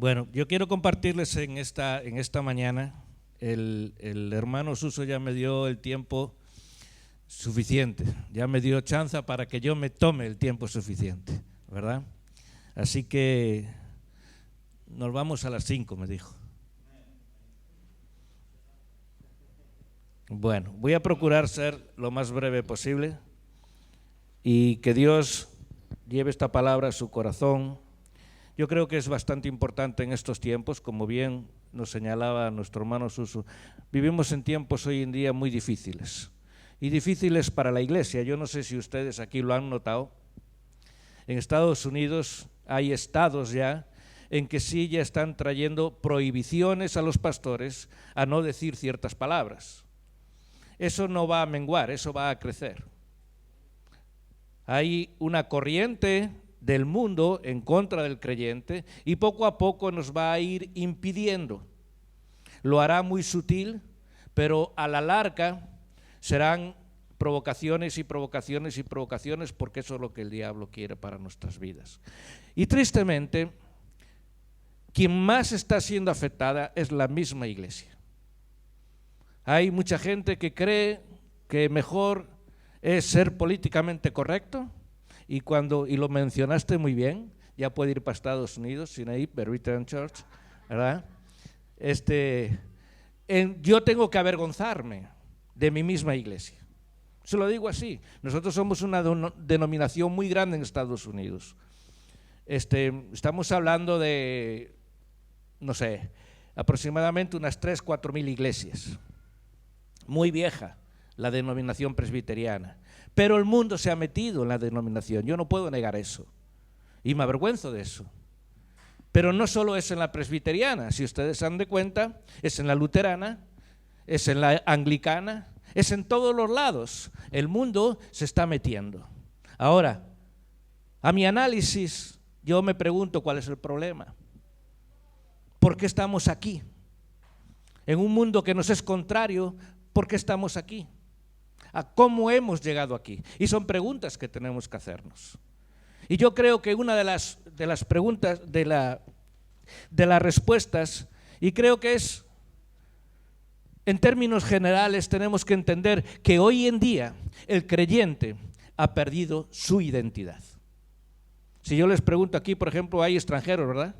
Bueno, yo quiero compartirles en esta mañana, el hermano Suso ya me dio el tiempo suficiente, ya me dio chance para que yo me tome el tiempo suficiente, ¿verdad? Así que nos vamos a las 5, me dijo. Bueno, voy a procurar ser lo más breve posible y que Dios lleve esta palabra a su corazón. Yo creo que es bastante importante en estos tiempos, como bien nos señalaba nuestro hermano Suso. Vivimos en tiempos hoy en día muy difíciles, y difíciles para la iglesia. Yo no sé si ustedes aquí lo han notado. En Estados Unidos hay estados ya en que sí ya están trayendo prohibiciones a los pastores a no decir ciertas palabras. Eso no va a menguar, eso va a crecer. Hay una corriente del mundo en contra del creyente y poco a poco nos va a ir impidiendo. Lo hará muy sutil, pero a la larga serán provocaciones y provocaciones y provocaciones, porque eso es lo que el diablo quiere para nuestras vidas. Y tristemente, quien más está siendo afectada es la misma iglesia. Hay mucha gente que cree que mejor es ser políticamente correcto, y lo mencionaste muy bien, ya puede ir para Estados Unidos, Sinai Presbyterian Church, ¿verdad? Yo tengo que avergonzarme de mi misma iglesia. Se lo digo así. Nosotros somos una denominación muy grande en Estados Unidos. Estamos hablando de, no sé, aproximadamente unas 3,000–4,000 iglesias. Muy vieja la denominación presbiteriana. Pero el mundo se ha metido en la denominación, yo no puedo negar eso, y me avergüenzo de eso. Pero no solo es en la presbiteriana, si ustedes se dan de cuenta, es en la luterana, es en la anglicana, es en todos los lados. El mundo se está metiendo. Ahora, a mi análisis, yo me pregunto cuál es el problema. ¿Por qué estamos aquí? En un mundo que nos es contrario, ¿por qué estamos aquí? ¿A cómo hemos llegado aquí? Y son preguntas que tenemos que hacernos. Y yo creo que una de las preguntas, de las respuestas, y creo que es, en términos generales, tenemos que entender que hoy en día el creyente ha perdido su identidad. Si yo les pregunto aquí, por ejemplo, hay extranjeros, ¿verdad?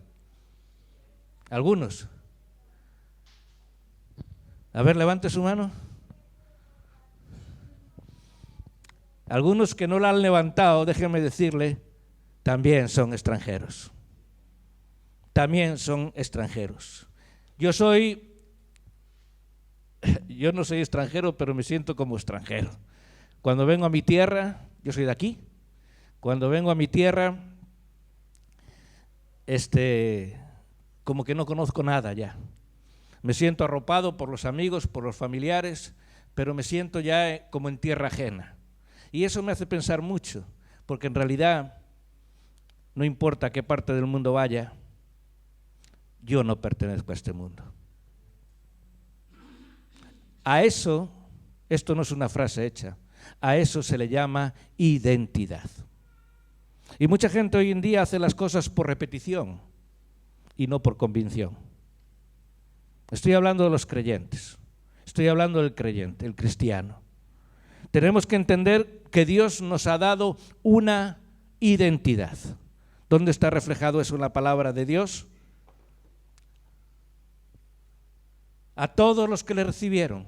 Algunos. A ver, levante su mano. Algunos que no la han levantado, déjenme decirle, también son extranjeros. También son extranjeros. Yo no soy extranjero, pero me siento como extranjero. Cuando vengo a mi tierra, yo soy de aquí, cuando vengo a mi tierra, como que no conozco nada ya. Me siento arropado por los amigos, por los familiares, pero me siento ya como en tierra ajena. Y eso me hace pensar mucho, porque en realidad no importa a qué parte del mundo vaya, yo no pertenezco a este mundo. A eso, esto no es una frase hecha, a eso se le llama identidad. Y mucha gente hoy en día hace las cosas por repetición y no por convicción. Estoy hablando de los creyentes, estoy hablando del creyente, el cristiano. Tenemos que entender que Dios nos ha dado una identidad. ¿Dónde está reflejado eso en la palabra de Dios? A todos los que le recibieron,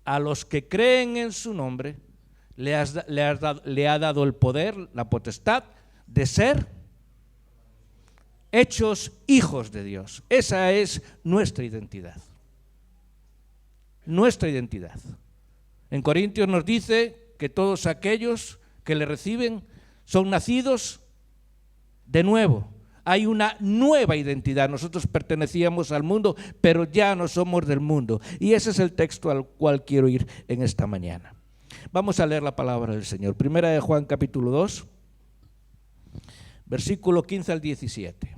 a los que creen en su nombre, le ha dado el poder, la potestad de ser hechos hijos de Dios. Esa es nuestra identidad. Nuestra identidad. En Corintios nos dice que todos aquellos que le reciben son nacidos de nuevo. Hay una nueva identidad. Nosotros pertenecíamos al mundo, pero ya no somos del mundo. Y ese es el texto al cual quiero ir en esta mañana. Vamos a leer la palabra del Señor. Primera de Juan, capítulo 2, versículo 15 al 17.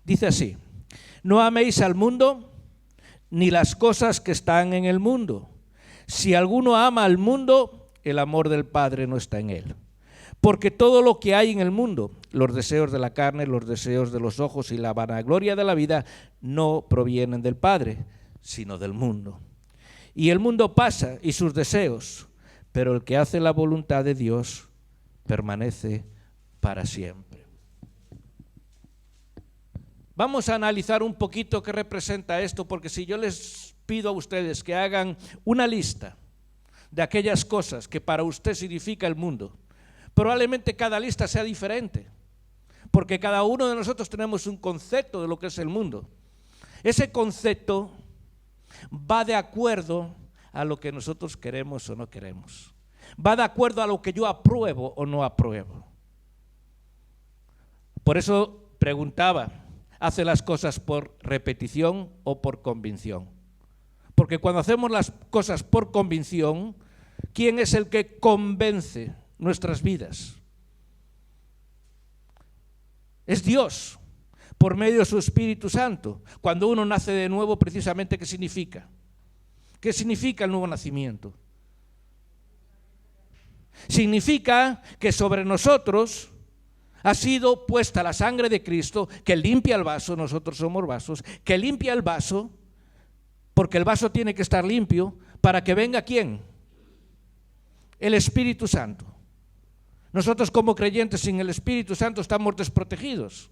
Dice así: no améis al mundo ni las cosas que están en el mundo. Si alguno ama al mundo, el amor del Padre no está en él. Porque todo lo que hay en el mundo, los deseos de la carne, los deseos de los ojos y la vanagloria de la vida, no provienen del Padre, sino del mundo. Y el mundo pasa y sus deseos, pero el que hace la voluntad de Dios permanece para siempre. Vamos a analizar un poquito qué representa esto, porque si yo les pido a ustedes que hagan una lista de aquellas cosas que para usted significa el mundo, probablemente cada lista sea diferente, porque cada uno de nosotros tenemos un concepto de lo que es el mundo. Ese concepto va de acuerdo a lo que nosotros queremos o no queremos. Va de acuerdo a lo que yo apruebo o no apruebo. Por eso preguntaba, ¿hace las cosas por repetición o por convicción? Porque cuando hacemos las cosas por convicción, ¿quién es el que convence nuestras vidas? Es Dios, por medio de su Espíritu Santo. Cuando uno nace de nuevo, precisamente, ¿qué significa? ¿Qué significa el nuevo nacimiento? Significa que sobre nosotros ha sido puesta la sangre de Cristo, que limpia el vaso, nosotros somos vasos, que limpia el vaso, porque el vaso tiene que estar limpio, para que venga ¿quién? El Espíritu Santo. Nosotros como creyentes sin el Espíritu Santo estamos desprotegidos.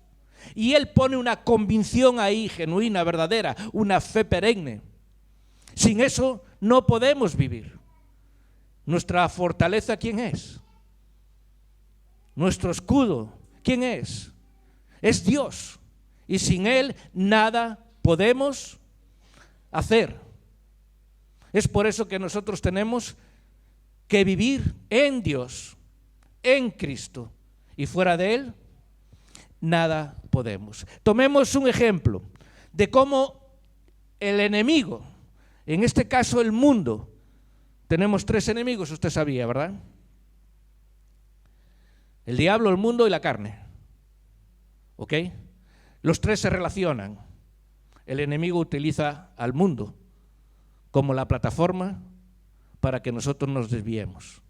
Y Él pone una convicción ahí, genuina, verdadera, una fe perenne. Sin eso no podemos vivir. Nuestra fortaleza, ¿quién es? Nuestro escudo, ¿quién es? Es Dios. Y sin Él nada podemos hacer. Es por eso que nosotros tenemos que vivir en Dios, en Cristo, y fuera de Él nada podemos. Tomemos un ejemplo de cómo el enemigo, en este caso el mundo, tenemos tres enemigos, usted sabía, ¿verdad? El diablo, el mundo y la carne. ¿Ok? Los tres se relacionan. El enemigo utiliza al mundo como la plataforma para que nosotros nos desviemos.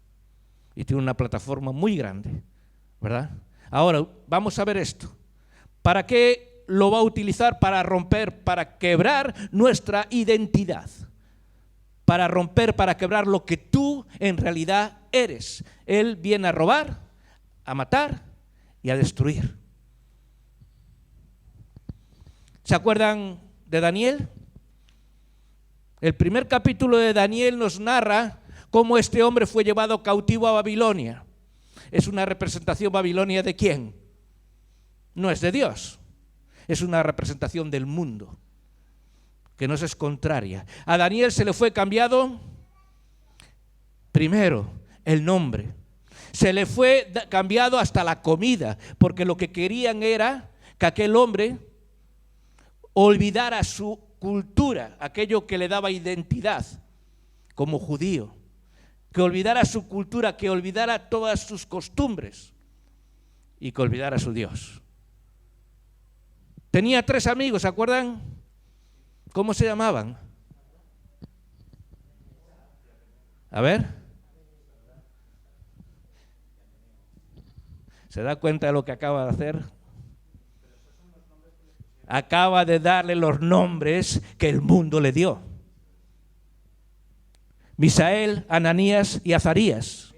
Y tiene una plataforma muy grande, ¿verdad? Ahora, vamos a ver esto. ¿Para qué lo va a utilizar? Para romper, para quebrar nuestra identidad. Para romper, para quebrar lo que tú en realidad eres. Él viene a robar, a matar y a destruir. ¿Se acuerdan de Daniel? El primer capítulo de Daniel nos narra cómo este hombre fue llevado cautivo a Babilonia. ¿Es una representación Babilonia de quién? No es de Dios. Es una representación del mundo, que nos es contraria. A Daniel se le fue cambiado primero el nombre. Se le fue cambiado hasta la comida, porque lo que querían era que aquel hombre olvidara su cultura, aquello que le daba identidad como judío, que olvidara su cultura, que olvidara todas sus costumbres y que olvidara a su Dios. Tenía tres amigos, ¿se acuerdan? ¿Cómo se llamaban? A ver. ¿Se da cuenta de lo que acaba de hacer? Acaba de darle los nombres que el mundo le dio. Misael, Ananías y Azarías.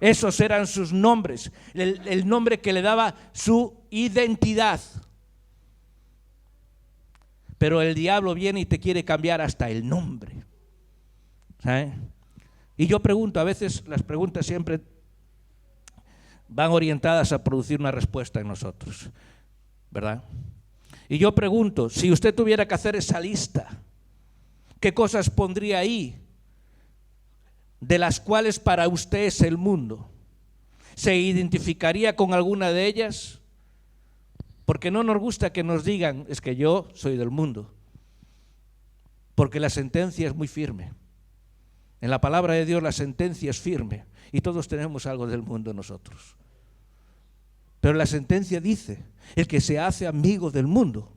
Esos eran sus nombres, el nombre que le daba su identidad. Pero el diablo viene y te quiere cambiar hasta el nombre. ¿Sabe? Y yo pregunto, a veces las preguntas siempre van orientadas a producir una respuesta en nosotros, ¿verdad? Y yo pregunto, si usted tuviera que hacer esa lista, ¿qué cosas pondría ahí de las cuales para usted es el mundo? ¿Se identificaría con alguna de ellas? Porque no nos gusta que nos digan, es que yo soy del mundo. Porque la sentencia es muy firme. En la palabra de Dios la sentencia es firme. Y todos tenemos algo del mundo nosotros. Pero la sentencia dice, el que se hace amigo del mundo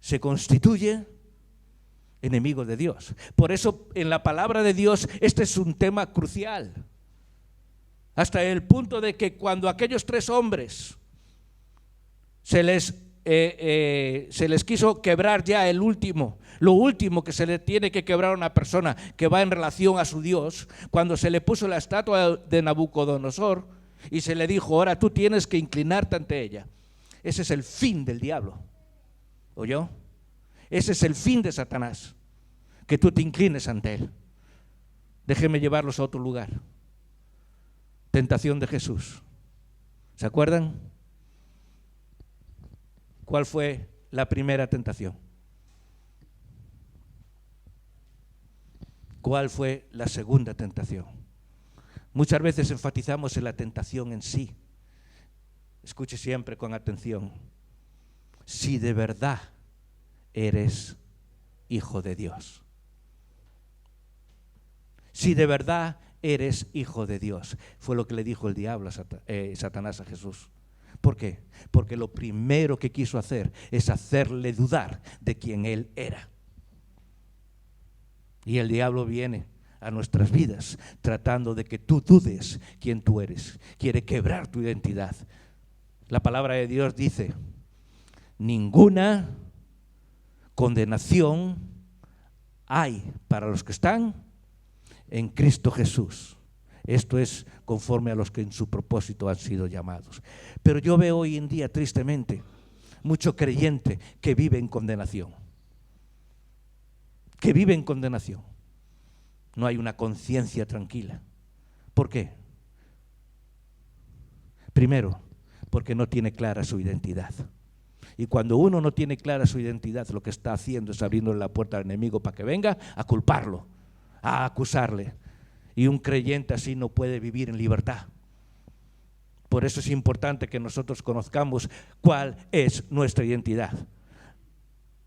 se constituye enemigo de Dios. Por eso en la palabra de Dios este es un tema crucial. hasta el punto de que cuando aquellos 3 hombres se les quiso quebrar ya lo último que se le tiene que quebrar a una persona que va en relación a su Dios, cuando se le puso la estatua de Nabucodonosor y se le dijo, ahora tú tienes que inclinarte ante ella. Ese es el fin del diablo, ¿oyó? Ese es el fin de Satanás, que tú te inclines ante él. Déjenme llevarlos a otro lugar. Tentación de Jesús. ¿Se acuerdan? ¿Cuál fue la primera tentación? ¿Cuál fue la segunda tentación? Muchas veces enfatizamos en la tentación en sí. Escuche siempre con atención. Si de verdad eres hijo de Dios. Si de verdad eres hijo de Dios. Fue lo que le dijo el diablo Satanás a Jesús. ¿Por qué? Porque lo primero que quiso hacer es hacerle dudar de quién él era. Y el diablo viene a nuestras vidas tratando de que tú dudes quién tú eres. Quiere quebrar tu identidad. La palabra de Dios dice, ninguna condenación hay para los que están en Cristo Jesús. Esto es conforme a los que en su propósito han sido llamados. Pero yo veo hoy en día, tristemente, mucho creyente que vive en condenación. Que vive en condenación. No hay una conciencia tranquila. ¿Por qué? Primero, porque no tiene clara su identidad. Y cuando uno no tiene clara su identidad, lo que está haciendo es abriéndole la puerta al enemigo para que venga a culparlo, a acusarle. Y un creyente así no puede vivir en libertad. Por eso es importante que nosotros conozcamos cuál es nuestra identidad.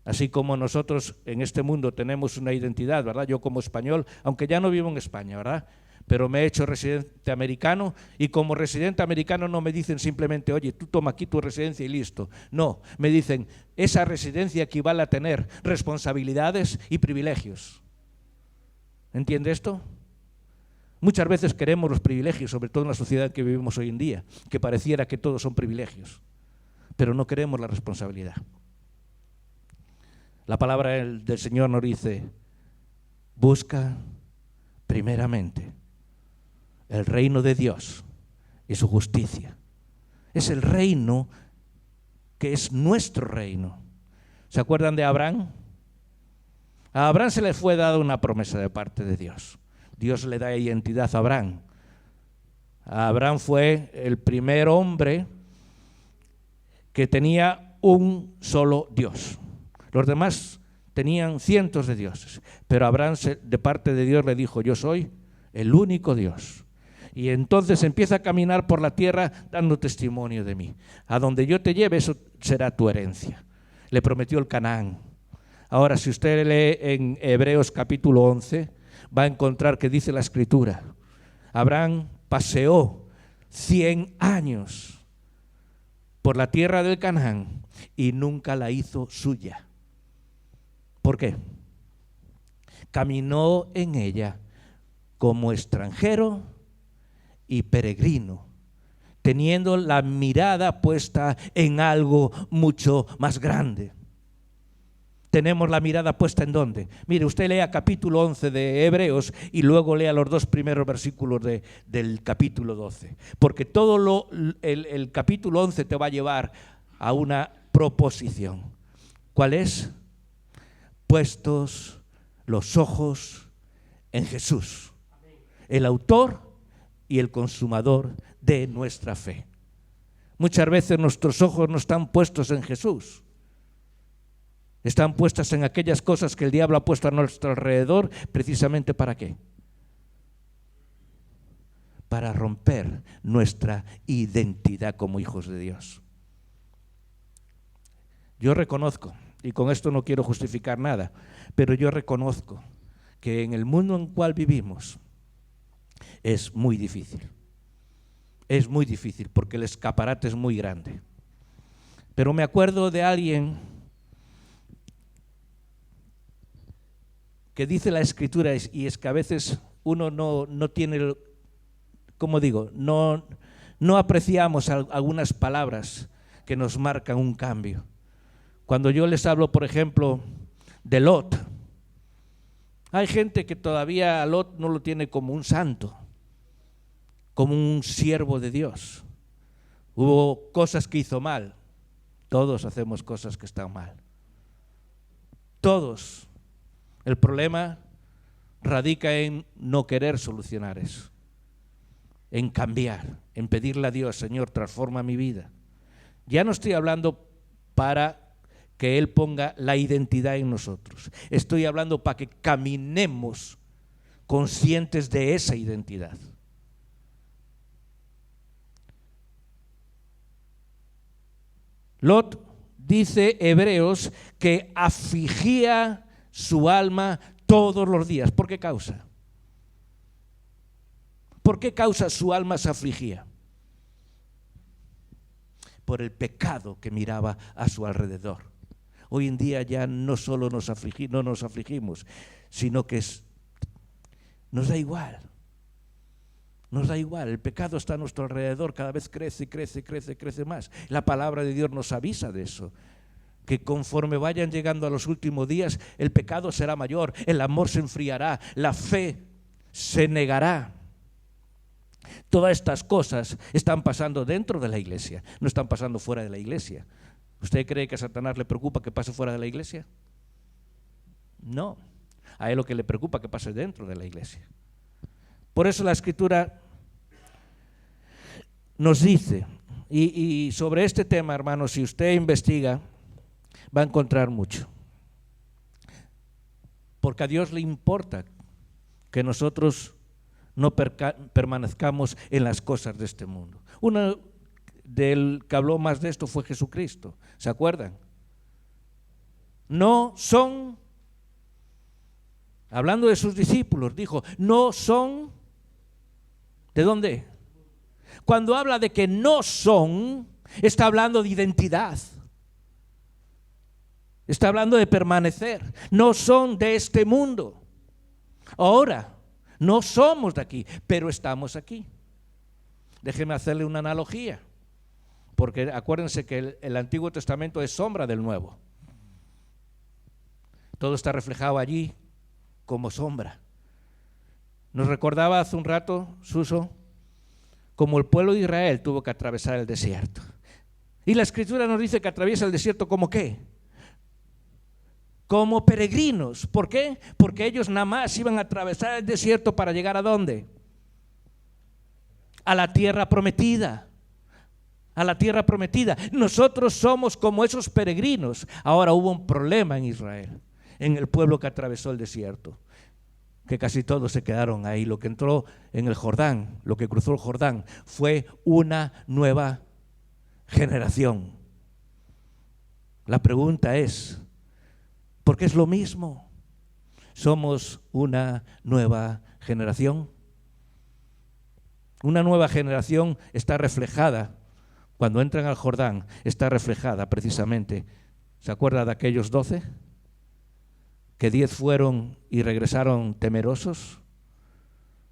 Así como nosotros en este mundo tenemos una identidad, ¿verdad? Yo como español, aunque ya no vivo en España, ¿verdad? Pero me he hecho residente americano y como residente americano no me dicen simplemente, oye, tú toma aquí tu residencia y listo. No, me dicen, esa residencia equivale a tener responsabilidades y privilegios. ¿Entiende esto? Muchas veces queremos los privilegios, sobre todo en la sociedad que vivimos hoy en día, que pareciera que todos son privilegios, pero no queremos la responsabilidad. La palabra del Señor nos dice, busca primeramente el reino de Dios y su justicia. Es el reino que es nuestro reino. ¿Se acuerdan de Abraham? A Abraham se le fue dada una promesa de parte de Dios. Dios le da identidad a Abraham. Abraham fue el primer hombre que tenía un solo Dios. Los demás tenían cientos de dioses, pero Abraham de parte de Dios le dijo, yo soy el único Dios. Y entonces empieza a caminar por la tierra dando testimonio de mí. A donde yo te lleve, eso será tu herencia. Le prometió el Canaán. Ahora, si usted lee en Hebreos capítulo 11, va a encontrar que dice la Escritura, Abraham paseó 100 años por la tierra del Canaán y nunca la hizo suya. ¿Por qué? Caminó en ella como extranjero y peregrino, teniendo la mirada puesta en algo mucho más grande. Tenemos la mirada puesta ¿en dónde? Mire, usted lea capítulo 11 de Hebreos y luego lea los 2 primeros versículos del capítulo 12. Porque todo el capítulo 11 te va a llevar a una proposición. ¿Cuál es? Puestos los ojos en Jesús, el autor y el consumador de nuestra fe. Muchas veces nuestros ojos no están puestos en Jesús. Están puestas en aquellas cosas que el diablo ha puesto a nuestro alrededor, precisamente ¿para qué? Para romper nuestra identidad como hijos de Dios. Yo reconozco, y con esto no quiero justificar nada, pero yo reconozco que en el mundo en el cual vivimos es muy difícil. Es muy difícil porque el escaparate es muy grande. Pero me acuerdo de alguien que dice la Escritura, y es que a veces uno no tiene como digo, no apreciamos algunas palabras que nos marcan un cambio. Cuando yo les hablo, por ejemplo, de Lot, hay gente que todavía a Lot no lo tiene como un santo, como un siervo de Dios. Hubo cosas que hizo mal. Todos hacemos cosas que están mal. Todos. El problema radica en no querer solucionar eso, en cambiar, en pedirle a Dios, Señor, transforma mi vida. Ya no estoy hablando para que Él ponga la identidad en nosotros. Estoy hablando para que caminemos conscientes de esa identidad. Lot, dice Hebreos, que afligía su alma todos los días. ¿Por qué causa? ¿Por qué causa su alma se afligía? Por el pecado que miraba a su alrededor. Hoy en día ya no solo no nos afligimos, sino que nos da igual. Nos da igual, el pecado está a nuestro alrededor, cada vez crece más. La palabra de Dios nos avisa de eso, que conforme vayan llegando a los últimos días, el pecado será mayor, el amor se enfriará, la fe se negará. Todas estas cosas están pasando dentro de la iglesia, no están pasando fuera de la iglesia. ¿Usted cree que a Satanás le preocupa que pase fuera de la iglesia? No, a él lo que le preocupa es que pase dentro de la iglesia. Por eso la Escritura nos dice, y sobre este tema, hermanos, si usted investiga, va a encontrar mucho. Porque a Dios le importa que nosotros no permanezcamos en las cosas de este mundo. Uno del que habló más de esto fue Jesucristo, ¿se acuerdan? No son, hablando de sus discípulos, dijo, no son, ¿de dónde? Cuando habla de que no son, está hablando de identidad. Está hablando de permanecer. No son de este mundo. Ahora, no somos de aquí, pero estamos aquí. Déjeme hacerle una analogía, porque acuérdense que el Antiguo Testamento es sombra del Nuevo. Todo está reflejado allí como sombra. Nos recordaba hace un rato, Suso, como el pueblo de Israel tuvo que atravesar el desierto. Y la Escritura nos dice que atraviesa el desierto como ¿qué? Como peregrinos. ¿Por qué? Porque ellos nada más iban a atravesar el desierto para llegar ¿a dónde? A la tierra prometida. A la tierra prometida. Nosotros somos como esos peregrinos. Ahora hubo un problema en Israel, en el pueblo que atravesó el desierto, que casi todos se quedaron ahí. Lo que entró en el Jordán, lo que cruzó el Jordán, fue una nueva generación. La pregunta es, ¿por qué es lo mismo? ¿Somos una nueva generación? Una nueva generación está reflejada, cuando entran al Jordán, está reflejada precisamente. ¿Se acuerda de aquellos 12? Que 10 fueron y regresaron temerosos.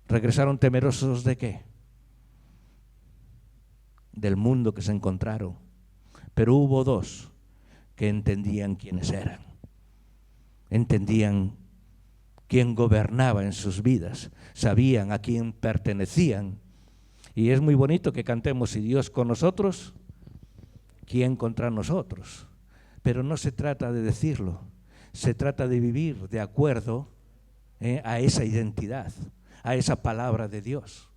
¿Regresaron temerosos de qué? Del mundo que se encontraron. Pero hubo 2 que entendían quiénes eran. Entendían quién gobernaba en sus vidas. Sabían a quién pertenecían. Y es muy bonito que cantemos, si Dios con nosotros, ¿quién contra nosotros? Pero no se trata de decirlo. Se trata de vivir de acuerdo a esa identidad, a esa palabra de Dios,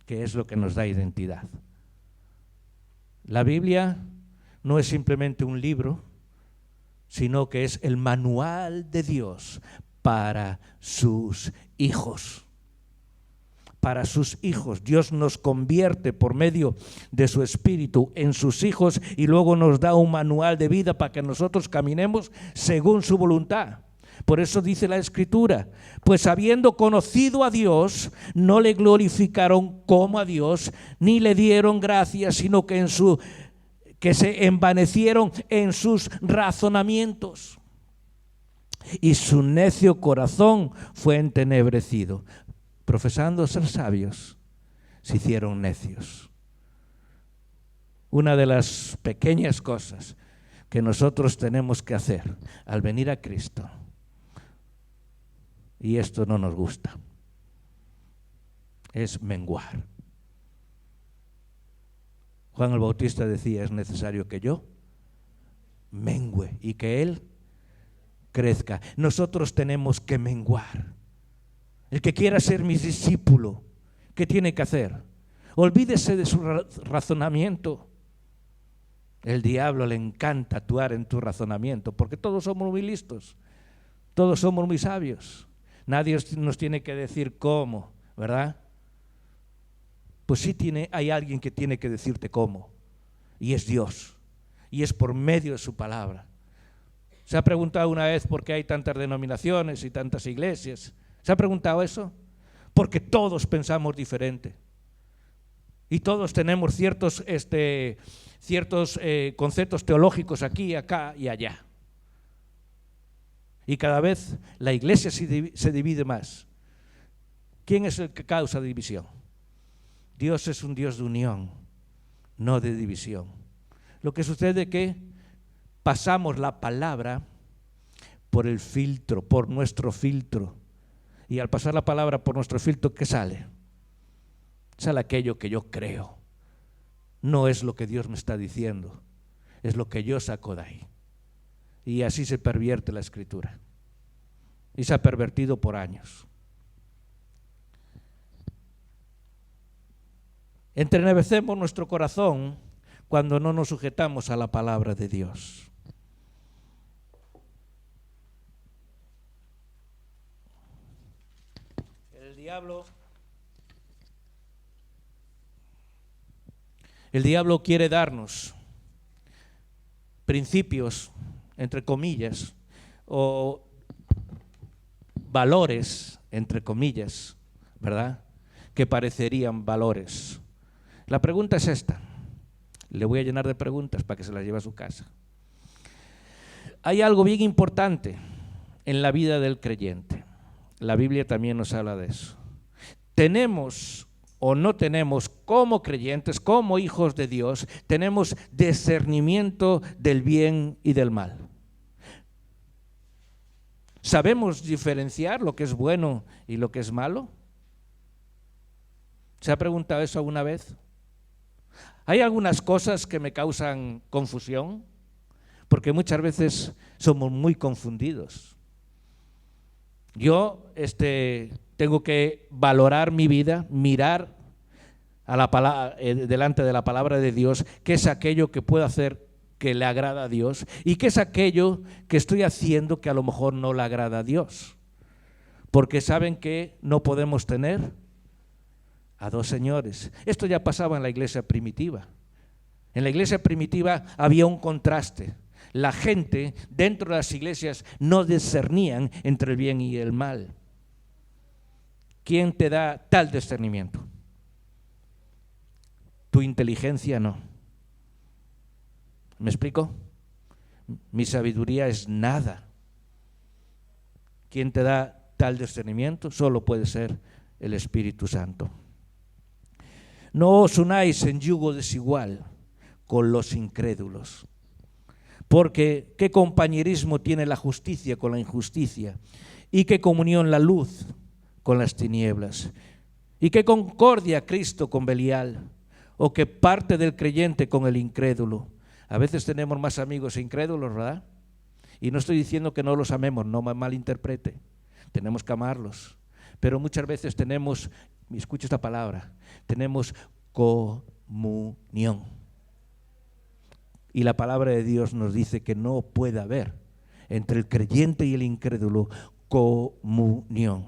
que es lo que nos da identidad. La Biblia no es simplemente un libro, sino que es el manual de Dios para sus hijos. Para sus hijos. Dios nos convierte por medio de su Espíritu en sus hijos y luego nos da un manual de vida para que nosotros caminemos según su voluntad. Por eso dice la Escritura, pues habiendo conocido a Dios, no le glorificaron como a Dios, ni le dieron gracias, sino que se envanecieron en sus razonamientos. Y su necio corazón fue entenebrecido. Profesando ser sabios, se hicieron necios. Una de las pequeñas cosas que nosotros tenemos que hacer al venir a Cristo, y esto no nos gusta, es menguar. Juan el Bautista decía, es necesario que yo mengüe y que Él crezca. Nosotros tenemos que menguar. El que quiera ser mi discípulo, ¿qué tiene que hacer? Olvídese de su razonamiento. El diablo le encanta actuar en tu razonamiento, porque todos somos muy listos, todos somos muy sabios. Nadie nos tiene que decir cómo, ¿verdad? Pues sí hay alguien que tiene que decirte cómo, y es Dios, y es por medio de su palabra. ¿Se ha preguntado una vez por qué hay tantas denominaciones y tantas iglesias? ¿Se ha preguntado eso? Porque todos pensamos diferente. Y todos tenemos ciertos conceptos teológicos aquí, acá y allá. Y cada vez la iglesia se divide más. ¿Quién es el que causa división? Dios es un Dios de unión, no de división. Lo que sucede es que pasamos la palabra por el filtro, por nuestro filtro. Y al pasar la palabra por nuestro filtro, ¿qué sale? Sale aquello que yo creo. No es lo que Dios me está diciendo, es lo que yo saco de ahí. Y así se pervierte la Escritura. Y se ha pervertido por años. Enternecemos nuestro corazón cuando no nos sujetamos a la palabra de Dios. El diablo quiere darnos principios, entre comillas, o valores, entre comillas, ¿verdad?, que parecerían valores. La pregunta es esta. Le voy a llenar de preguntas para que se las lleve a su casa. Hay algo bien importante en la vida del creyente. La Biblia también nos habla de eso. Tenemos o no tenemos, como creyentes, como hijos de Dios, tenemos discernimiento del bien y del mal. ¿Sabemos diferenciar lo que es bueno y lo que es malo? ¿Se ha preguntado eso alguna vez? Hay algunas cosas que me causan confusión, porque muchas veces somos muy confundidos. Yo tengo que valorar mi vida, mirar a la delante de la palabra de Dios, qué es aquello que puedo hacer que le agrada a Dios y qué es aquello que estoy haciendo que a lo mejor no le agrada a Dios. Porque saben que no podemos tener a dos señores. Esto ya pasaba en la iglesia primitiva. En la iglesia primitiva había un contraste. La gente dentro de las iglesias no discernían entre el bien y el mal. ¿Quién te da tal discernimiento? Tu inteligencia no. ¿Me explico? Mi sabiduría es nada. ¿Quién te da tal discernimiento? Solo puede ser el Espíritu Santo. No os unáis en yugo desigual con los incrédulos, porque ¿qué compañerismo tiene la justicia con la injusticia? ¿Y qué comunión la luz con las tinieblas? ¿Y qué concordia Cristo con Belial? ¿O qué parte del creyente con el incrédulo? A veces tenemos más amigos incrédulos, ¿verdad? Y no estoy diciendo que no los amemos, no me malinterprete, tenemos que amarlos, pero muchas veces tenemos, escucha esta palabra, tenemos comunión. Y la palabra de Dios nos dice que no puede haber entre el creyente y el incrédulo comunión.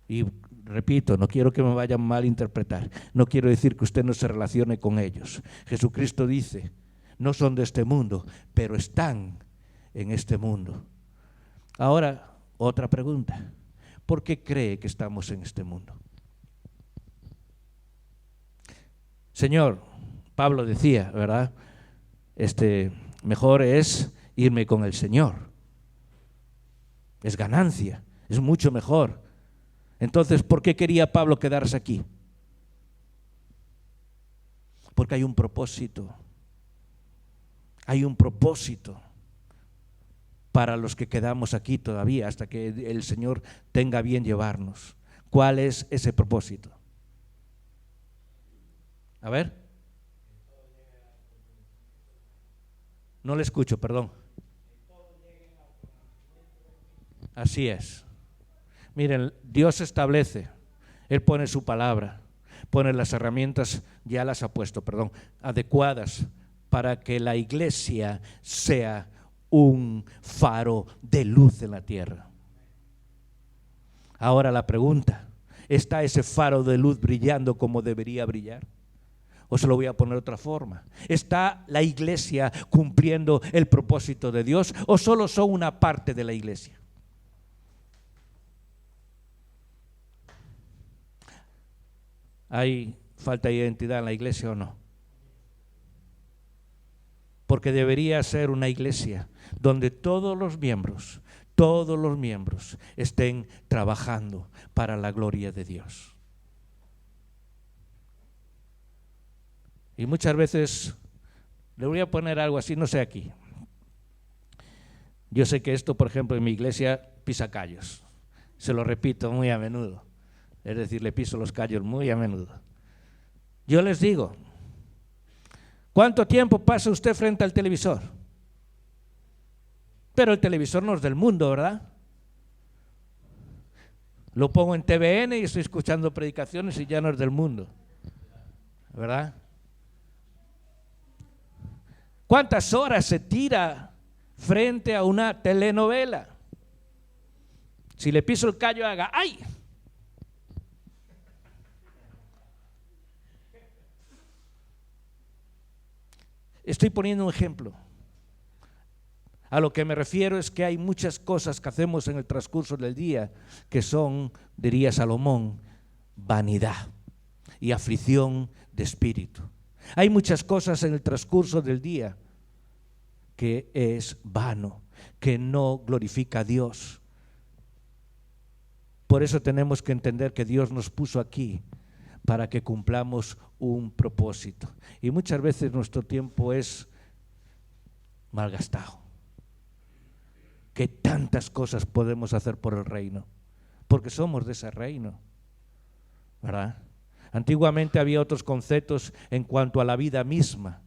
Y repito, no quiero que me vayan a malinterpretar, no quiero decir que usted no se relacione con ellos. Jesucristo dice, no son de este mundo, pero están en este mundo. Ahora, otra pregunta. ¿Por qué cree que estamos en este mundo? Señor, Pablo decía, ¿verdad? Mejor es irme con el Señor. Es ganancia, es mucho mejor. Entonces, ¿por qué quería Pablo quedarse aquí? Porque hay un propósito. Hay un propósito para los que quedamos aquí todavía hasta que el Señor tenga bien llevarnos. ¿Cuál es ese propósito? A ver. No le escucho, perdón. Así es. Miren, Dios establece, Él pone su palabra, pone las herramientas, ya las ha puesto, perdón, adecuadas para que la iglesia sea un faro de luz en la tierra. Ahora la pregunta, ¿está ese faro de luz brillando como debería brillar? O se lo voy a poner de otra forma. ¿Está la iglesia cumpliendo el propósito de Dios o solo son una parte de la iglesia? ¿Hay falta de identidad en la iglesia o no? Porque debería ser una iglesia donde todos los miembros estén trabajando para la gloria de Dios. Y muchas veces, le voy a poner algo así, no sé aquí. Yo sé que esto, por ejemplo, en mi iglesia pisa callos. Se lo repito muy a menudo. Es decir, le piso los callos muy a menudo. Yo les digo, ¿cuánto tiempo pasa usted frente al televisor? Pero el televisor no es del mundo, ¿verdad? Lo pongo en TVN y estoy escuchando predicaciones y ya no es del mundo, ¿verdad? ¿Cuántas horas se tira frente a una telenovela? Si le piso el callo, haga ¡ay! Estoy poniendo un ejemplo. A lo que me refiero es que hay muchas cosas que hacemos en el transcurso del día que son, diría Salomón, vanidad y aflicción de espíritu. Hay muchas cosas en el transcurso del día que es vano, que no glorifica a Dios. Por eso tenemos que entender que Dios nos puso aquí para que cumplamos un propósito. Y muchas veces nuestro tiempo es malgastado. Que tantas cosas podemos hacer por el reino, porque somos de ese reino, ¿verdad? Antiguamente había otros conceptos en cuanto a la vida misma.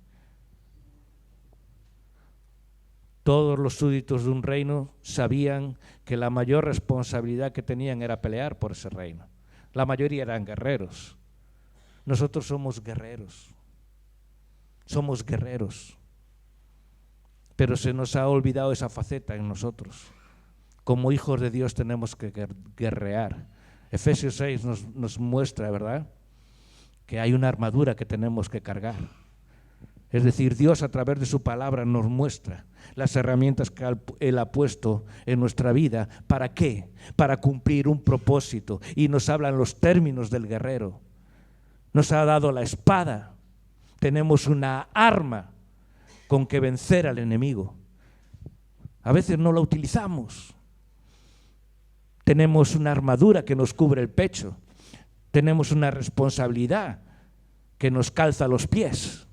Todos los súbditos de un reino sabían que la mayor responsabilidad que tenían era pelear por ese reino. La mayoría eran guerreros. Nosotros somos guerreros. Somos guerreros. Pero se nos ha olvidado esa faceta en nosotros. Como hijos de Dios tenemos que guerrear. Efesios 6 nos muestra, ¿verdad?, que hay una armadura que tenemos que cargar. Es decir, Dios a través de su palabra nos muestra las herramientas que Él ha puesto en nuestra vida. ¿Para qué? Para cumplir un propósito. Y nos hablan los términos del guerrero. Nos ha dado la espada. Tenemos una arma con que vencer al enemigo. A veces no la utilizamos. Tenemos una armadura que nos cubre el pecho. Tenemos una responsabilidad que nos calza los pies.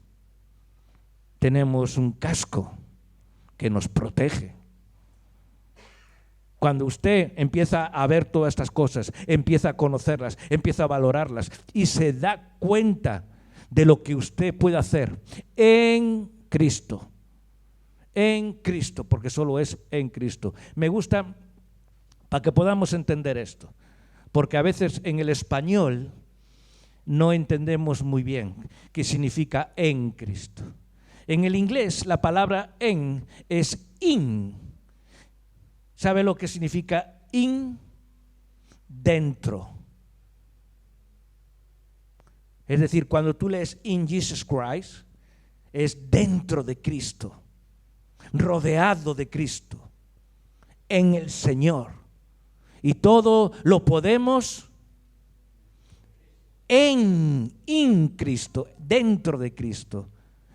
Tenemos un casco que nos protege. Cuando usted empieza a ver todas estas cosas, empieza a conocerlas, empieza a valorarlas y se da cuenta de lo que usted puede hacer en Cristo, porque solo es en Cristo. Me gusta para que podamos entender esto, porque a veces en el español no entendemos muy bien qué significa en Cristo. En el inglés la palabra en es in. ¿Sabe lo que significa in? Dentro. Es decir, cuando tú lees in Jesus Christ, es dentro de Cristo, rodeado de Cristo, en el Señor. Y todo lo podemos en Cristo, dentro de Cristo.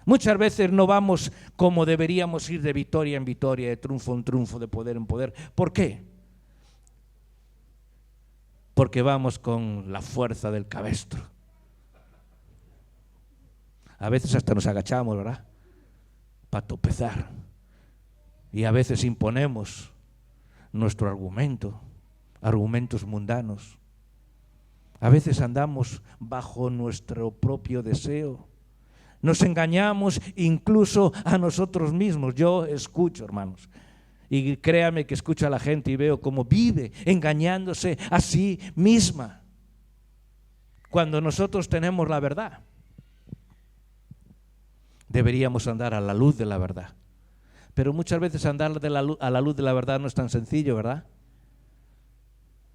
Muchas veces no vamos como deberíamos ir de victoria en victoria, de triunfo en triunfo, de poder en poder. ¿Por qué? Porque vamos con la fuerza del cabestro. A veces hasta nos agachamos, ¿verdad? Para tropezar. Y a veces imponemos nuestro argumento, argumentos mundanos. A veces andamos bajo nuestro propio deseo. Nos engañamos incluso a nosotros mismos. Yo escucho, hermanos, y créame que escucho a la gente y veo cómo vive engañándose a sí misma, cuando nosotros tenemos la verdad. Deberíamos andar a la luz de la verdad. Pero muchas veces andar a la luz de la verdad no es tan sencillo, ¿verdad?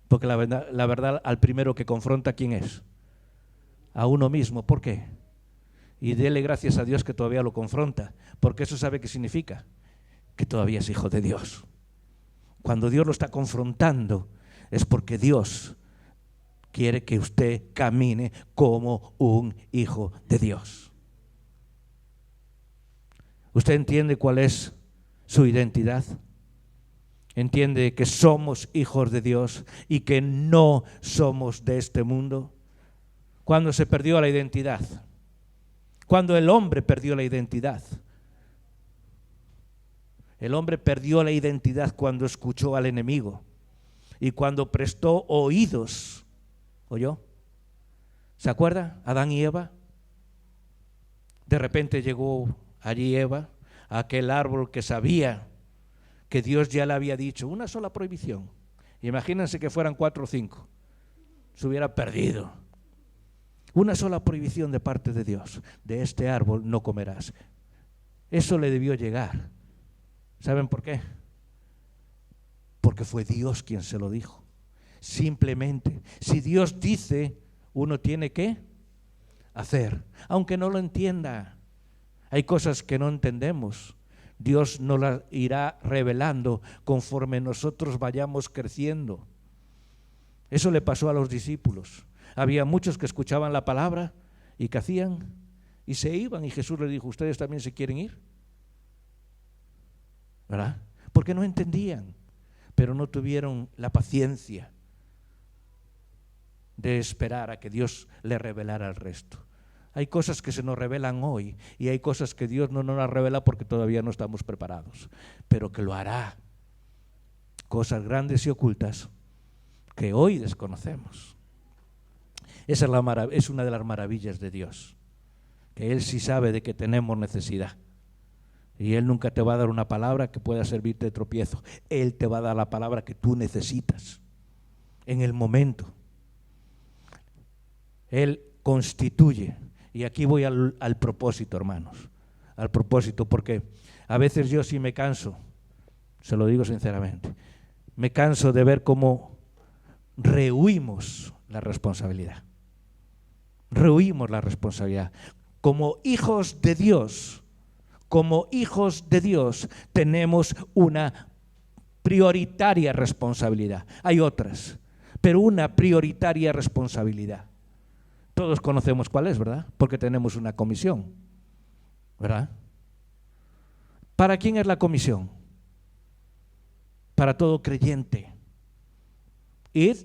Porque la verdad al primero que confronta, ¿quién es? A uno mismo. ¿Por qué? Y dele gracias a Dios que todavía lo confronta, porque eso sabe qué significa, que todavía es hijo de Dios. Cuando Dios lo está confrontando es porque Dios quiere que usted camine como un hijo de Dios. ¿Usted entiende cuál es su identidad? ¿Entiende que somos hijos de Dios y que no somos de este mundo? ¿Cuándo se perdió la identidad? Cuando el hombre perdió la identidad. El hombre perdió la identidad cuando escuchó al enemigo y cuando prestó oídos. ¿Oyó? ¿Se acuerda? Adán y Eva. De repente llegó allí Eva a aquel árbol que sabía que Dios ya le había dicho, una sola prohibición. Imagínense que fueran 4 o 5. Se hubiera perdido. Una sola prohibición de parte de Dios. De este árbol no comerás. Eso le debió llegar. ¿Saben por qué? Porque fue Dios quien se lo dijo. Simplemente, si Dios dice, uno tiene que hacer, aunque no lo entienda. Hay cosas que no entendemos. Dios nos las irá revelando conforme nosotros vayamos creciendo. Eso le pasó a los discípulos. Había muchos que escuchaban la palabra y ¿qué hacían? Y se iban, y Jesús les dijo, ¿ustedes también se quieren ir? ¿Verdad? Porque no entendían, pero no tuvieron la paciencia de esperar a que Dios le revelara el resto. Hay cosas que se nos revelan hoy y hay cosas que Dios no nos las revela porque todavía no estamos preparados, pero que lo hará. Cosas grandes y ocultas que hoy desconocemos. Esa es una de las maravillas de Dios, que Él sí sabe de que tenemos necesidad. Y Él nunca te va a dar una palabra que pueda servirte de tropiezo. Él te va a dar la palabra que tú necesitas en el momento. Él constituye. Y aquí voy al propósito, hermanos. Al propósito, porque a veces yo sí me canso, se lo digo sinceramente, me canso de ver cómo rehuimos la responsabilidad. Rehuimos la responsabilidad. Como hijos de Dios, tenemos una prioritaria responsabilidad. Hay otras, pero una prioritaria responsabilidad. Todos conocemos cuál es, ¿verdad? Porque tenemos una comisión, ¿verdad? ¿Para quién es la comisión? Para todo creyente. Id.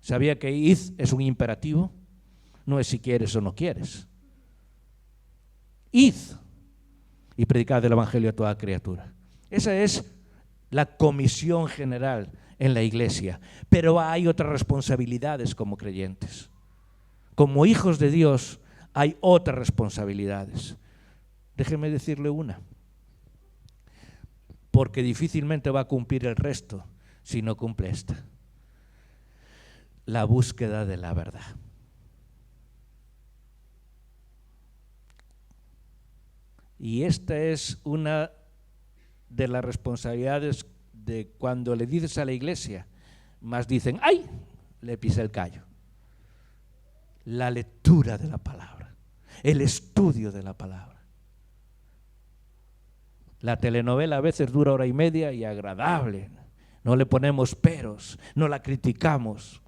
¿Sabía que id es un imperativo? No es si quieres o no quieres. Id y predicad el evangelio a toda criatura. Esa es la comisión general en la iglesia. Pero hay otras responsabilidades como creyentes. Como hijos de Dios hay otras responsabilidades. Déjeme decirle una, porque difícilmente va a cumplir el resto si no cumple esta. La búsqueda de la verdad. Y esta es una de las responsabilidades de cuando le dices a la iglesia, más dicen, ¡ay!, le pisa el callo. La lectura de la palabra, el estudio de la palabra. La telenovela a veces dura 1:30 y agradable, no le ponemos peros, no la criticamos,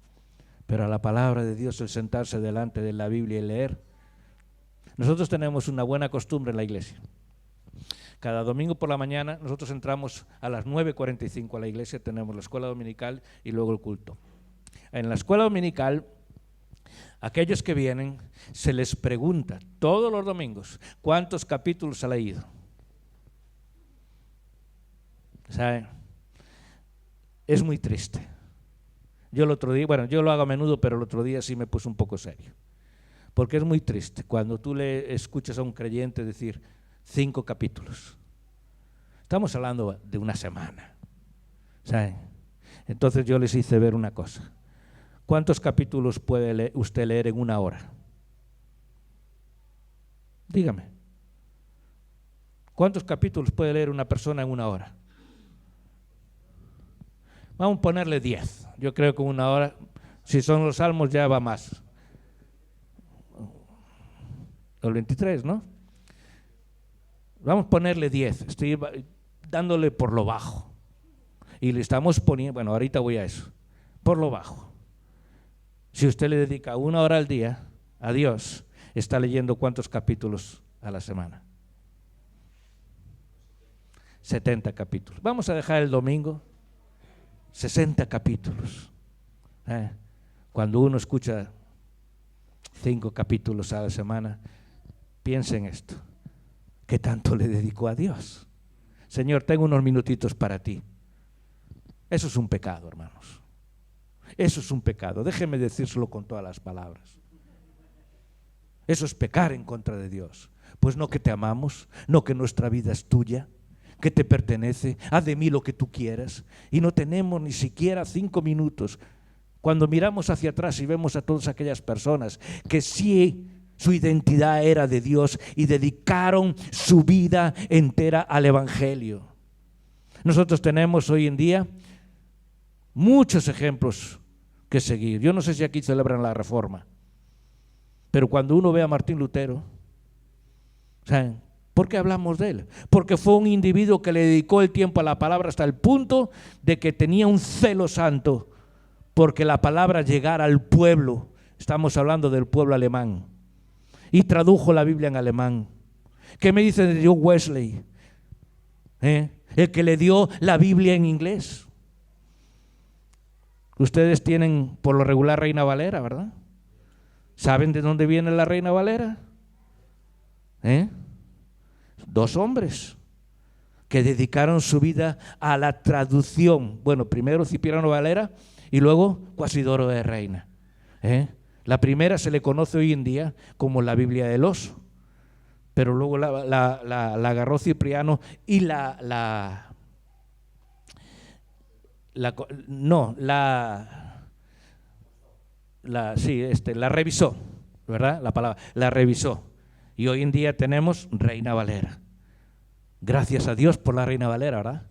pero a la palabra de Dios, el sentarse delante de la Biblia y leer. Nosotros tenemos una buena costumbre en la iglesia. Cada domingo por la mañana nosotros entramos a las 9:45 a la iglesia, tenemos la escuela dominical y luego el culto. En la escuela dominical Aquellos que vienen, se les pregunta todos los domingos, ¿cuántos capítulos ha leído? ¿Saben? Es muy triste. Yo el otro día, bueno, yo lo hago a menudo, pero el otro día sí me puse un poco serio. Porque es muy triste cuando tú le escuchas a un creyente decir 5 capítulos. Estamos hablando de una semana, ¿saben? Entonces yo les hice ver una cosa. ¿Cuántos capítulos puede usted leer en una hora? Dígame. ¿Cuántos capítulos puede leer una persona en una hora? Vamos a ponerle 10. Yo creo que una hora, si son los salmos ya va más. Los 23, ¿no? Vamos a ponerle 10. Estoy dándole por lo bajo. Y le estamos poniendo, bueno, ahorita voy a eso, por lo bajo. Si usted le dedica 1 hora al día a Dios, está leyendo ¿cuántos capítulos a la semana? 70 capítulos. Vamos a dejar el domingo 60 capítulos. Cuando uno escucha 5 capítulos a la semana, piensa en esto. ¿Qué tanto le dedicó a Dios? Señor, tengo unos minutitos para ti. Eso es un pecado, hermanos. Eso es un pecado. Déjeme decírselo con todas las palabras. Eso es pecar en contra de Dios. Pues no que te amamos, no que nuestra vida es tuya, que te pertenece, haz de mí lo que tú quieras. Y no tenemos ni siquiera 5 minutos. Cuando miramos hacia atrás y vemos a todas aquellas personas que sí, su identidad era de Dios y dedicaron su vida entera al Evangelio. Nosotros tenemos hoy en día muchos ejemplos que seguir. Yo no sé si aquí celebran la Reforma, pero cuando uno ve a Martín Lutero, ¿saben por qué hablamos de él? Porque fue un individuo que le dedicó el tiempo a la palabra hasta el punto de que tenía un celo santo porque la palabra llegara al pueblo. Estamos hablando del pueblo alemán. Y tradujo la Biblia en alemán. ¿Qué me dice de John Wesley? El que le dio la Biblia en inglés. Ustedes tienen por lo regular Reina Valera, ¿verdad? ¿Saben de dónde viene la Reina Valera? 2 hombres que dedicaron su vida a la traducción. Bueno, primero Cipriano Valera y luego Cuasidoro de Reina. La primera se le conoce hoy en día como la Biblia del oso, pero luego la agarró Cipriano y la revisó, ¿verdad? La palabra, la revisó. Y hoy en día tenemos Reina Valera. Gracias a Dios por la Reina Valera, ¿verdad?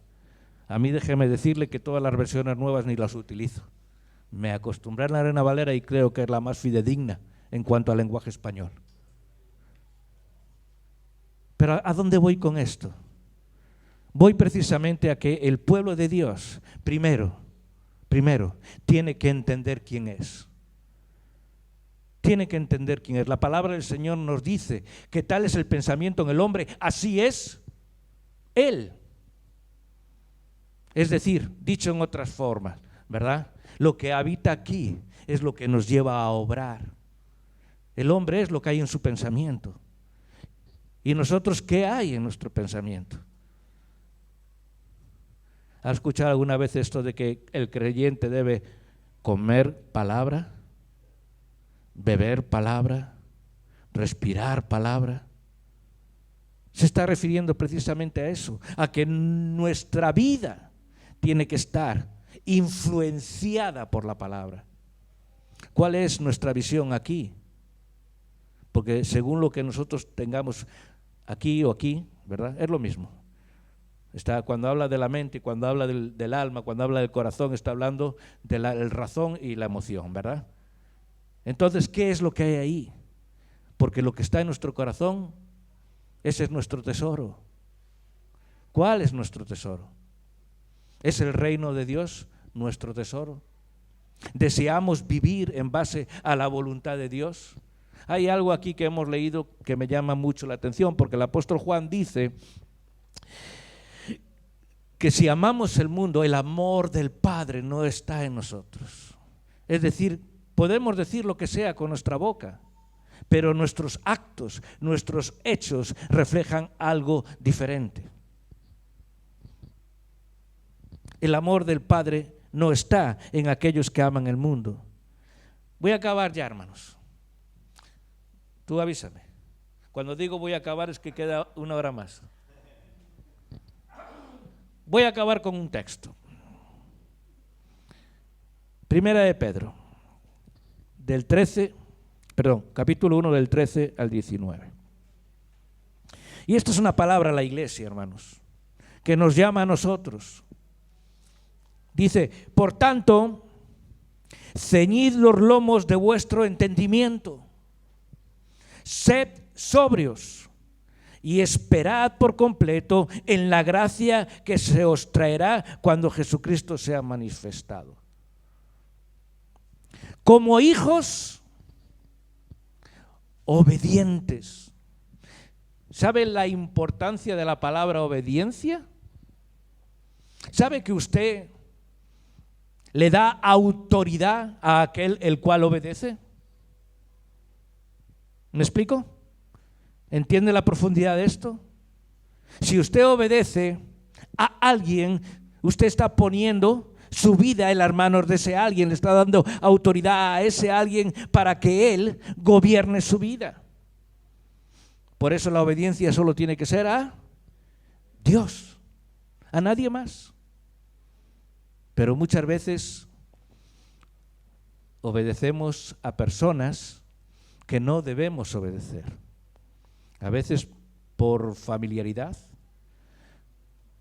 A mí déjeme decirle que todas las versiones nuevas ni las utilizo. Me acostumbré a la Reina Valera y creo que es la más fidedigna en cuanto al lenguaje español. Pero ¿a dónde voy con esto? Voy precisamente a que el pueblo de Dios, primero, tiene que entender quién es. Tiene que entender quién es. La palabra del Señor nos dice que tal es el pensamiento en el hombre, así es Él. Es decir, dicho en otras formas, ¿verdad? Lo que habita aquí es lo que nos lleva a obrar. El hombre es lo que hay en su pensamiento. ¿Y nosotros qué hay en nuestro pensamiento? ¿Has escuchado alguna vez esto de que el creyente debe comer palabra, beber palabra, respirar palabra? Se está refiriendo precisamente a eso, a que nuestra vida tiene que estar influenciada por la palabra. ¿Cuál es nuestra visión aquí? Porque según lo que nosotros tengamos aquí o aquí, ¿verdad? Es lo mismo. Cuando habla de la mente y cuando habla del alma, cuando habla del corazón, está hablando de la razón y la emoción, ¿verdad? Entonces, ¿qué es lo que hay ahí? Porque lo que está en nuestro corazón, ese es nuestro tesoro. ¿Cuál es nuestro tesoro? ¿Es el reino de Dios nuestro tesoro? ¿Deseamos vivir en base a la voluntad de Dios? Hay algo aquí que hemos leído que me llama mucho la atención, porque el apóstol Juan dice que si amamos el mundo, el amor del Padre no está en nosotros. Es decir, Podemos decir lo que sea con nuestra boca, pero nuestros actos, nuestros hechos reflejan algo diferente. El amor del Padre no está en aquellos que aman el mundo. Voy a acabar ya, hermanos. Tú avísame. Cuando digo voy a acabar es que queda una hora más. Voy a acabar con un texto. Primera de Pedro, capítulo 1 del 13 al 19. Y esta es una palabra a la iglesia, hermanos, que nos llama a nosotros. Dice, por tanto, ceñid los lomos de vuestro entendimiento, sed sobrios y esperad por completo en la gracia que se os traerá cuando Jesucristo sea manifestado. Como hijos obedientes. ¿Sabe la importancia de la palabra obediencia? ¿Sabe que usted le da autoridad a aquel el cual obedece? ¿Me explico? ¿Entiende la profundidad de esto? Si usted obedece a alguien, usted está poniendo su vida en las manos de ese alguien, le está dando autoridad a ese alguien para que él gobierne su vida. Por eso la obediencia solo tiene que ser a Dios, a nadie más. Pero muchas veces obedecemos a personas que no debemos obedecer. A veces por familiaridad.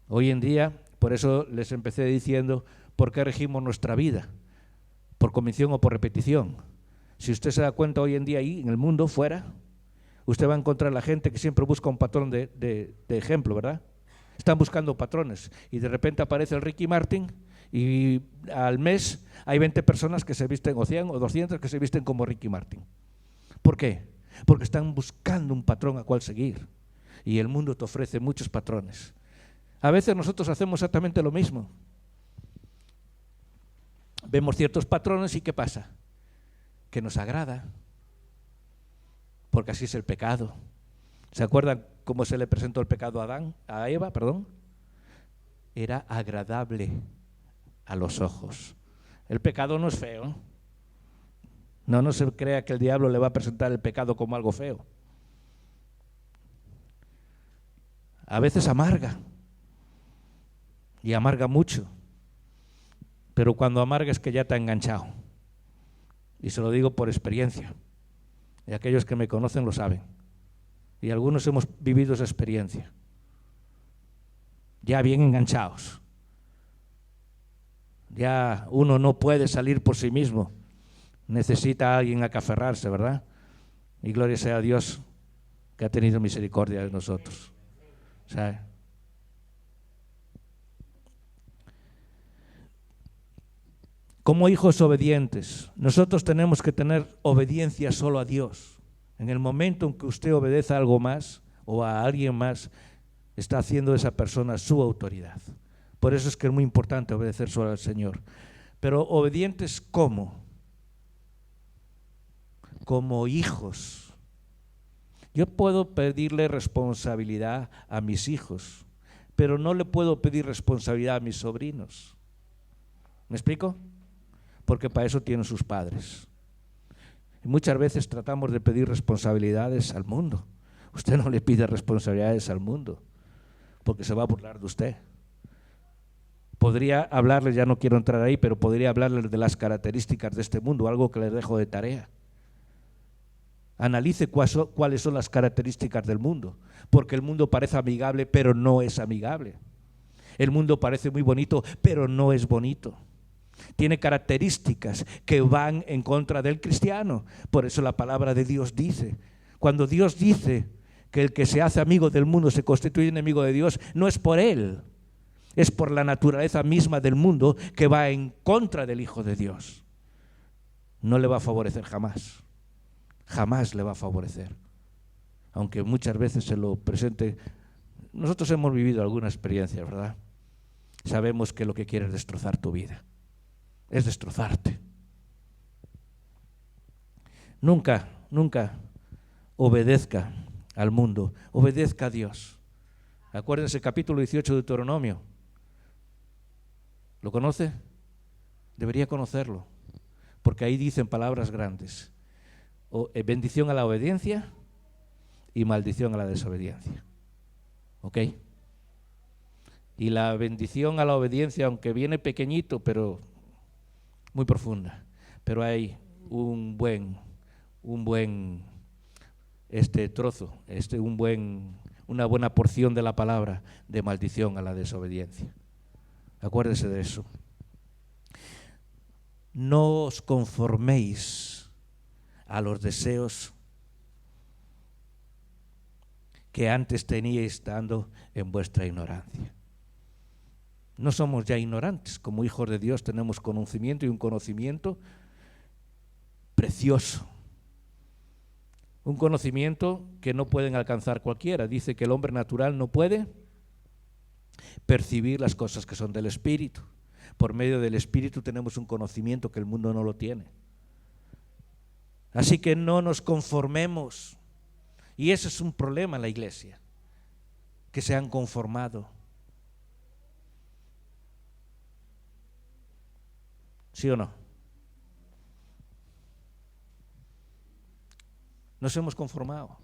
Hoy en día, por eso les empecé diciendo, ¿por qué regimos nuestra vida? ¿Por convicción o por repetición? Si usted se da cuenta hoy en día ahí, en el mundo, fuera, usted va a encontrar a la gente que siempre busca un patrón de ejemplo, ¿verdad? Están buscando patrones y de repente aparece el Ricky Martin y al mes hay 20 personas que se visten, o 100 o 200 que se visten como Ricky Martin. ¿Por qué? Porque están buscando un patrón a cual seguir y el mundo te ofrece muchos patrones. A veces nosotros hacemos exactamente lo mismo. Vemos ciertos patrones y ¿qué pasa? Que nos agrada, porque así es el pecado. ¿Se acuerdan cómo se le presentó el pecado a Eva? Era agradable a los ojos. El pecado no es feo. No se crea que el diablo le va a presentar el pecado como algo feo. A veces amarga, y amarga mucho. Pero cuando amarga es que ya te ha enganchado. Y se lo digo por experiencia. Y aquellos que me conocen lo saben. Y algunos hemos vivido esa experiencia. Ya bien enganchados. Ya uno no puede salir por sí mismo. Necesita a alguien a que aferrarse, ¿verdad? Y gloria sea a Dios que ha tenido misericordia de nosotros. ¿Sabe? Como hijos obedientes, nosotros tenemos que tener obediencia solo a Dios. En el momento en que usted obedece a algo más o a alguien más, está haciendo de esa persona su autoridad. Por eso es que es muy importante obedecer solo al Señor. Pero obedientes ¿cómo? Como hijos. Yo puedo pedirle responsabilidad a mis hijos, pero no le puedo pedir responsabilidad a mis sobrinos. ¿Me explico? Porque para eso tienen sus padres. Y muchas veces tratamos de pedir responsabilidades al mundo. Usted no le pide responsabilidades al mundo, porque se va a burlar de usted. Podría hablarles, ya no quiero entrar ahí, pero podría hablarles de las características de este mundo, algo que les dejo de tarea. Analice cuáles son las características del mundo, porque el mundo parece amigable, pero no es amigable. El mundo parece muy bonito, pero no es bonito. Tiene características que van en contra del cristiano. Por eso la palabra de Dios dice, cuando Dios dice que el que se hace amigo del mundo se constituye enemigo de Dios, no es por él, es por la naturaleza misma del mundo que va en contra del Hijo de Dios. No le va a favorecer jamás, jamás le va a favorecer. Aunque muchas veces se lo presente. Nosotros hemos vivido alguna experiencia, ¿verdad? Sabemos que lo que quiere es destrozar tu vida. Es destrozarte. Nunca, nunca obedezca al mundo, obedezca a Dios. Acuérdense el capítulo 18 de Deuteronomio. ¿Lo conoce? Debería conocerlo, porque ahí dicen palabras grandes. Bendición a la obediencia y maldición a la desobediencia. ¿Ok? Y la bendición a la obediencia, aunque viene pequeñito, pero muy profunda. Pero hay un buen trozo, una buena porción de la palabra de maldición a la desobediencia. Acuérdese de eso. No os conforméis a los deseos que antes teníais estando en vuestra ignorancia. No somos ya ignorantes, como hijos de Dios tenemos conocimiento y un conocimiento precioso. Un conocimiento que no pueden alcanzar cualquiera. Dice que el hombre natural no puede percibir las cosas que son del Espíritu. Por medio del Espíritu tenemos un conocimiento que el mundo no lo tiene. Así que no nos conformemos. Y ese es un problema en la iglesia, que se han conformado. ¿Sí o no? Nos hemos conformado.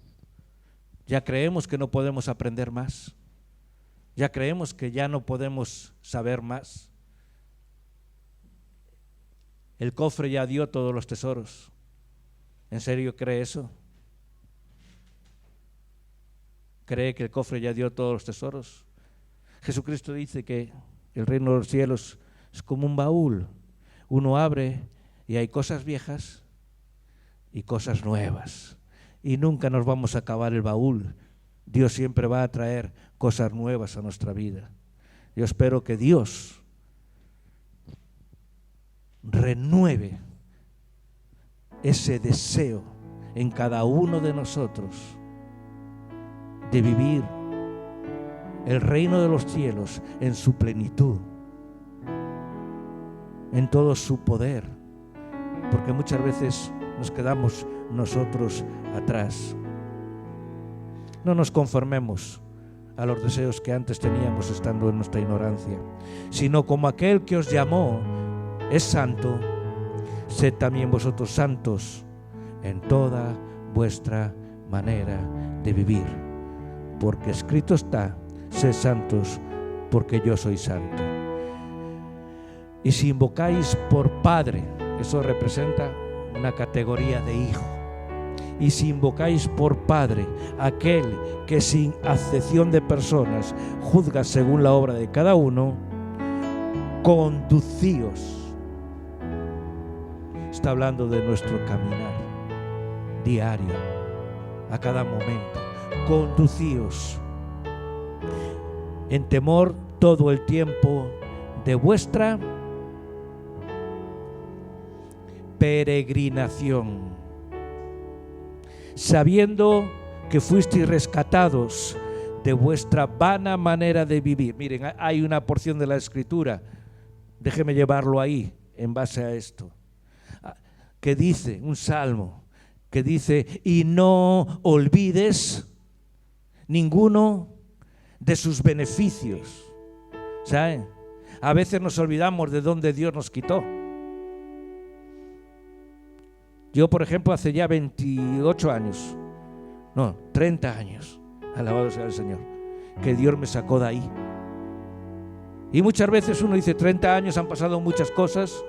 Ya creemos que no podemos aprender más. Ya creemos que ya no podemos saber más. El cofre ya dio todos los tesoros. ¿En serio cree eso? ¿Cree que el cofre ya dio todos los tesoros? Jesucristo dice que el reino de los cielos es como un baúl. Uno abre y hay cosas viejas y cosas nuevas. Y nunca nos vamos a acabar el baúl. Dios siempre va a traer cosas nuevas a nuestra vida. Yo espero que Dios renueve ese deseo en cada uno de nosotros de vivir el reino de los cielos en su plenitud, en todo su poder, porque muchas veces nos quedamos nosotros atrás. No nos conformemos a los deseos que antes teníamos estando en nuestra ignorancia, sino como aquel que os llamó es santo, sed también vosotros santos en toda vuestra manera de vivir, porque escrito está: sed santos porque yo soy santo. Y si invocáis por Padre, eso representa una categoría de hijo. Y si invocáis por Padre aquel que sin acepción de personas juzga según la obra de cada uno, conducíos. Está hablando de nuestro caminar diario, a cada momento. Conducíos en temor todo el tiempo de vuestra peregrinación, sabiendo que fuisteis rescatados de vuestra vana manera de vivir. Miren, hay una porción de la Escritura, déjeme llevarlo ahí en base a esto, que dice, un salmo, que dice: y no olvides ninguno de sus beneficios. ¿Saben? A veces nos olvidamos de dónde Dios nos quitó. Yo, por ejemplo, hace ya 28 años, no, 30 años, alabado sea el Señor, que Dios me sacó de ahí. Y muchas veces uno dice, 30 años han pasado muchas cosas,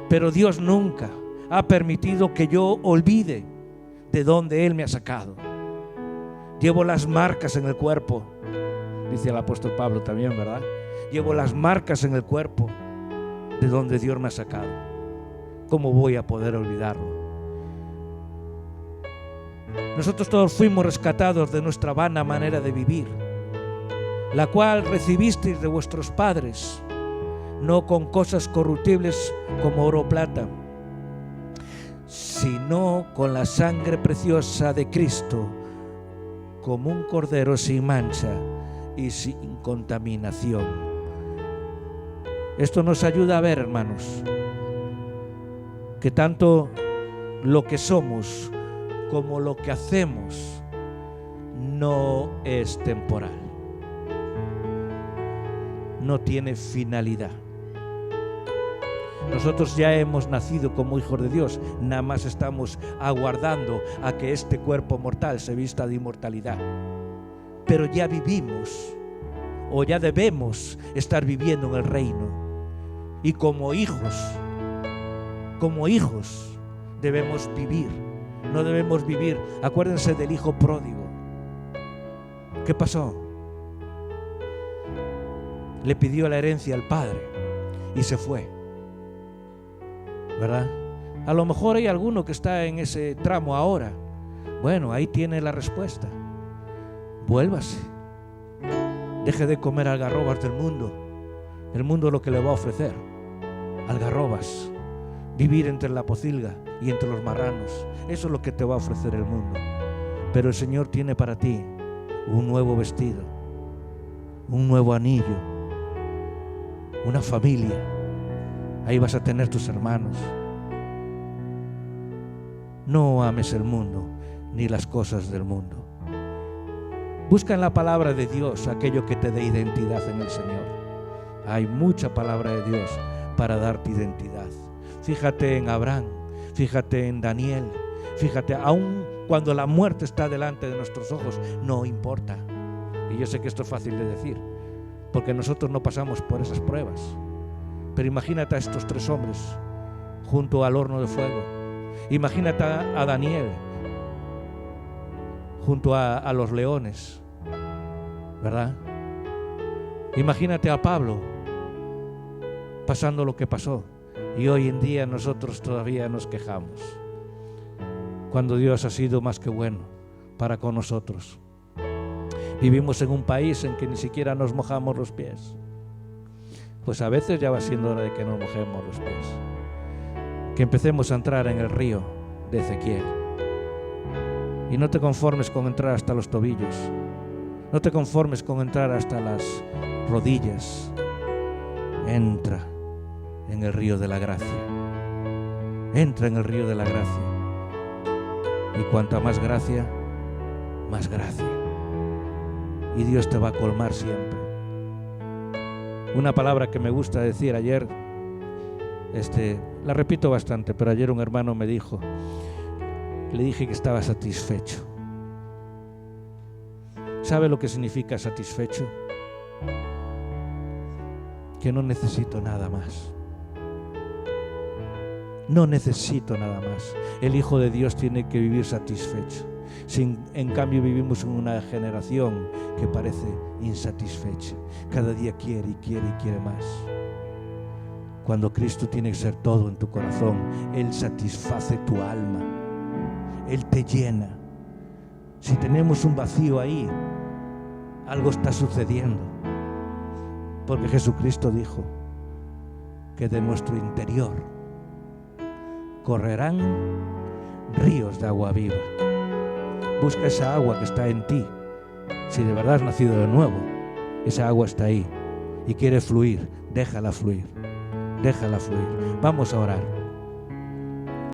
pero Dios nunca ha permitido que yo olvide de dónde Él me ha sacado. Llevo las marcas en el cuerpo, dice el apóstol Pablo también, ¿verdad? Llevo las marcas en el cuerpo de donde Dios me ha sacado. ¿Cómo voy a poder olvidarlo? Nosotros todos fuimos rescatados de nuestra vana manera de vivir, la cual recibisteis de vuestros padres, no con cosas corruptibles como oro o plata, sino con la sangre preciosa de Cristo, como un cordero sin mancha y sin contaminación. Esto nos ayuda a ver, hermanos, que tanto lo que somos como lo que hacemos no es temporal, no tiene finalidad. Nosotros ya hemos nacido como hijos de Dios, nada más estamos aguardando a que este cuerpo mortal se vista de inmortalidad. Pero ya vivimos, o ya debemos estar viviendo en el reino. Y como hijos debemos vivir. No debemos vivir. Acuérdense del hijo pródigo. ¿Qué pasó? Le pidió la herencia al padre y se fue, ¿verdad? A lo mejor hay alguno que está en ese tramo ahora. Bueno, ahí tiene la respuesta. Vuélvase. Deje de comer algarrobas del mundo. El mundo lo que le va a ofrecer: algarrobas, vivir entre la pocilga y entre los marranos. Eso es lo que te va a ofrecer el mundo. Pero el Señor tiene para ti un nuevo vestido, un nuevo anillo, una familia. Ahí vas a tener tus hermanos. No ames el mundo ni las cosas del mundo. Busca en la palabra de Dios aquello que te dé identidad en el Señor. Hay mucha palabra de Dios para darte identidad. Fíjate en Abraham, fíjate en Daniel, fíjate, aun cuando la muerte está delante de nuestros ojos, no importa. Y yo sé que esto es fácil de decir, porque nosotros no pasamos por esas pruebas. Pero imagínate a estos 3 hombres junto al horno de fuego. Imagínate a Daniel junto a los leones, ¿verdad? Imagínate a Pablo pasando lo que pasó. Y hoy en día nosotros todavía nos quejamos, cuando Dios ha sido más que bueno para con nosotros. Vivimos en un país en que ni siquiera nos mojamos los pies. Pues a veces ya va siendo hora de que nos mojemos los pies, que empecemos a entrar en el río de Ezequiel. Y no te conformes con entrar hasta los tobillos, no te conformes con entrar hasta las rodillas. Entra en el río de la gracia, entra en el río de la gracia. Y cuanta más gracia, más gracia. Y Dios te va a colmar siempre. Una palabra que me gusta decir ayer, la repito bastante, pero ayer un hermano me dijo, le dije que estaba satisfecho. ¿Sabe lo que significa satisfecho? Que no necesito nada más. No necesito nada más. El Hijo de Dios tiene que vivir satisfecho. En cambio vivimos en una generación que parece insatisfecha. Cada día quiere y quiere y quiere más. Cuando Cristo tiene que ser todo en tu corazón, Él satisface tu alma. Él te llena. Si tenemos un vacío ahí, algo está sucediendo. Porque Jesucristo dijo que de nuestro interior correrán ríos de agua viva. Busca esa agua que está en ti. Si de verdad has nacido de nuevo, esa agua está ahí y quiere fluir. Déjala fluir. Déjala fluir. Vamos a orar.